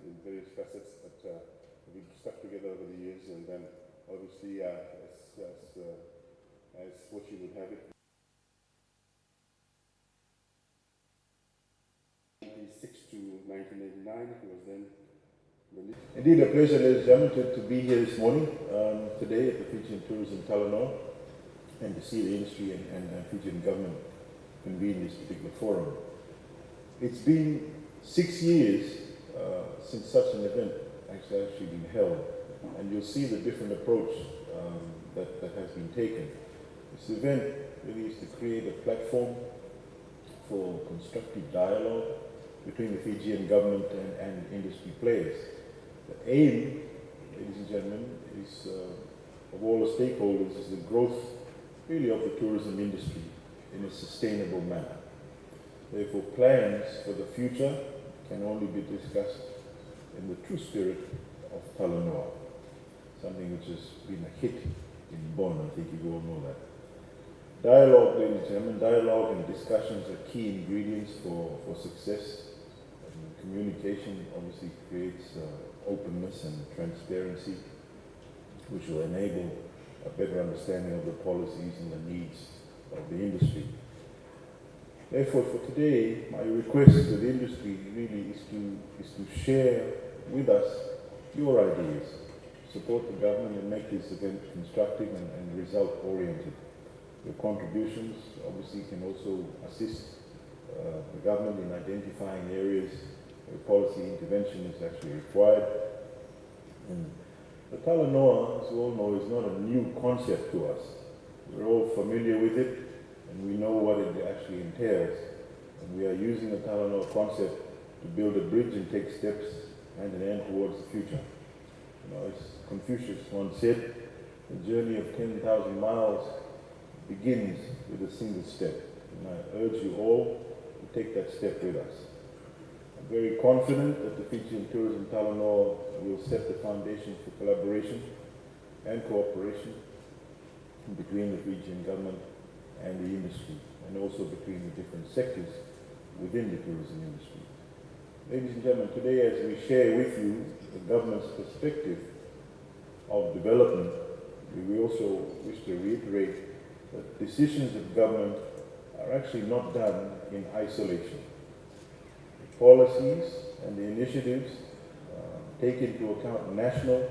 in various facets, but we've stuck together over the years, and then obviously, as what you would have it, 1996 to 1989, he was then indeed a pleasure, ladies and gentlemen, to be here this morning, today at the Fijian Tourism Talanoa, and to see the industry and Fijian government convene this particular forum. It's been 6 years since such an event has actually been held, and you'll see the different approach that has been taken. This event really is to create a platform for constructive dialogue between the Fijian government and industry players. The aim, ladies and gentlemen, is of all the stakeholders is the growth really of the tourism industry in a sustainable manner. Therefore, plans for the future can only be discussed in the true spirit of Talanoa, something which has been a hit in Bonn. I think you all know that. Dialogue, ladies and gentlemen, dialogue and discussions are key ingredients for success. And communication obviously creates openness and transparency, which will enable a better understanding of the policies and the needs of the industry. Therefore, for today, my request to the industry really is to share with us your ideas, support the government and make this event constructive and result-oriented. Your contributions obviously can also assist the government in identifying areas where policy intervention is actually required. And the Talanoa, as you all know, is not a new concept to us. We're all familiar with it, and we know what it actually entails. And we are using the Talanoa concept to build a bridge and take steps hand in hand towards the future. You know, as Confucius once said, the journey of 10,000 miles begins with a single step. And I urge you all to take that step with us. I'm very confident that the Fijian Tourism Talanoa will set the foundation for collaboration and cooperation between the Fijian government and the industry, and also between the different sectors within the tourism industry. Ladies and gentlemen, today as we share with you the government's perspective of development, we also wish to reiterate that decisions of government are actually not done in isolation. The policies and the initiatives take into account national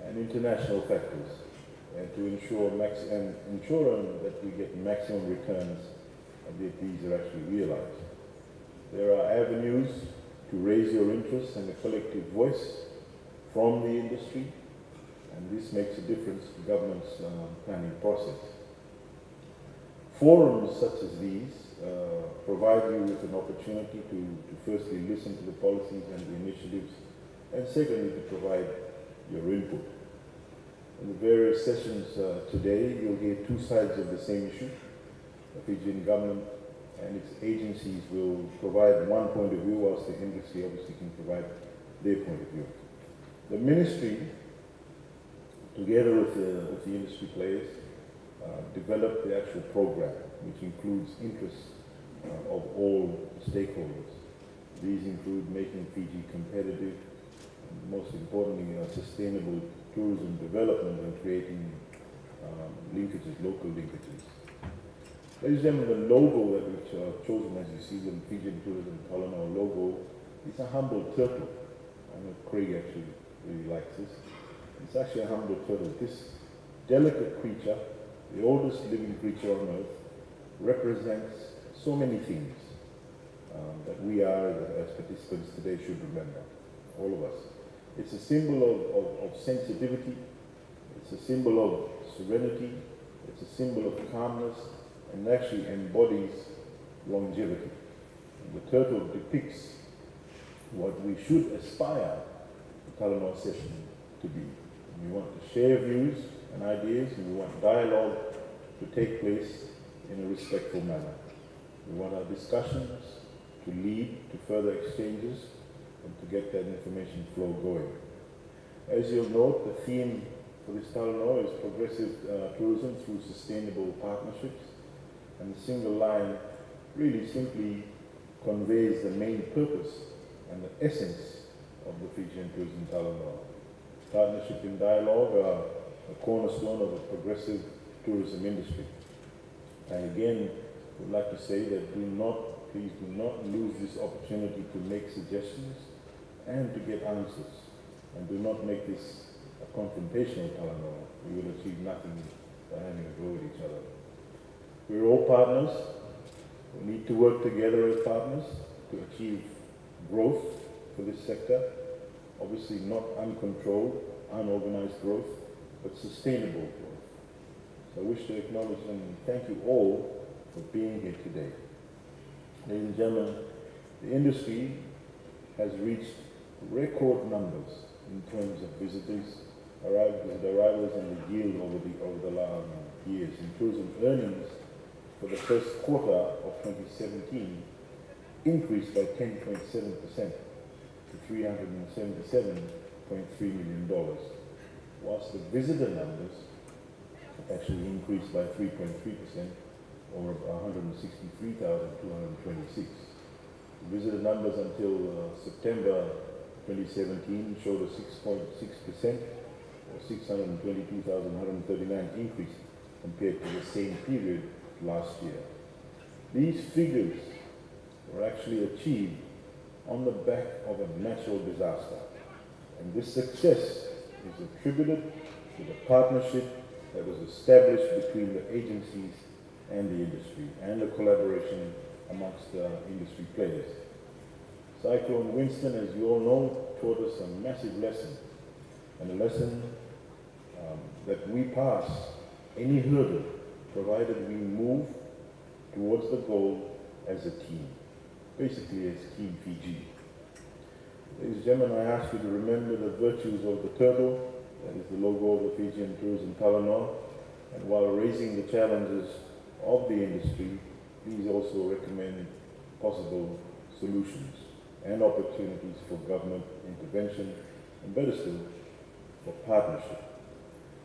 and international factors, and to ensure that we get maximum returns and that these are actually realized. There are avenues to raise your interest and a collective voice from the industry, and this makes a difference to government's planning process. Forums such as these provide you with an opportunity to firstly listen to the policies and the initiatives, and secondly to provide your input. In the various sessions today, you'll hear two sides of the same issue. The Fijian government and its agencies will provide one point of view, whilst the industry obviously can provide their point of view. The ministry, together with the industry players, developed the actual program, which includes interests of all stakeholders. These include making Fiji competitive, and most importantly, sustainable tourism development and creating linkages, local linkages. Ladies and gentlemen, the logo that we've chosen, as you see, the Fijian Tourism Talanoa logo, is a humble turtle. I know Craig actually really likes this. It's actually a humble turtle. This delicate creature, the oldest living creature on Earth, represents so many things that we are, as participants today, should remember, all of us. It's a symbol of sensitivity, it's a symbol of serenity, it's a symbol of calmness, and actually embodies longevity. And the turtle depicts what we should aspire the Talanoa session to be. And we want to share views and ideas, and we want dialogue to take place in a respectful manner. We want our discussions to lead to further exchanges and to get that information flow going. As you'll note, the theme for this Talanoa is progressive tourism through sustainable partnerships, and the single line really simply conveys the main purpose and the essence of the Fijian Tourism Talanoa. Partnership and dialogue are a cornerstone of a progressive tourism industry. And again, would like to say that please do not lose this opportunity to make suggestions and to get answers. And do not make this a confrontational Talanoa. We will achieve nothing by having a go at each other. We're all partners. We need to work together as partners to achieve growth for this sector. Obviously not uncontrolled, unorganized growth, but sustainable growth. So I wish to acknowledge and thank you all for being here today. Ladies and gentlemen, the industry has reached record numbers in terms of visitors, arrivals and the yield over the last years. In tourism earnings for the first quarter of 2017 increased by 10.7% to $377.3 million, whilst the visitor numbers actually increased by 3.3%, or 163,226. Visitor numbers until September 2017 showed a 6.6%, or 622,139 increase compared to the same period last year. These figures were actually achieved on the back of a natural disaster. And this success is attributed to the partnership that was established between the agencies and the industry, and the collaboration amongst industry players. Cyclone Winston, as you all know, taught us a massive lesson, and a lesson that we pass any hurdle, provided we move towards the goal as a team, basically as Team Fiji. Ladies and gentlemen, I ask you to remember the virtues of the turtle, that is the logo of the Fijian Tourism Talanoa, and while raising the challenges of the industry, please also recommend possible solutions and opportunities for government intervention, and better still, for partnership.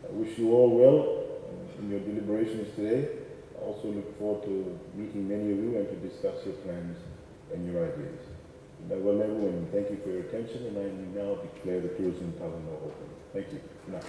I wish you all well in your deliberations today. I also look forward to meeting many of you and to discuss your plans and your ideas. And thank you for your attention, and I now declare the Tourism Talanoa open. Thank you. Good night.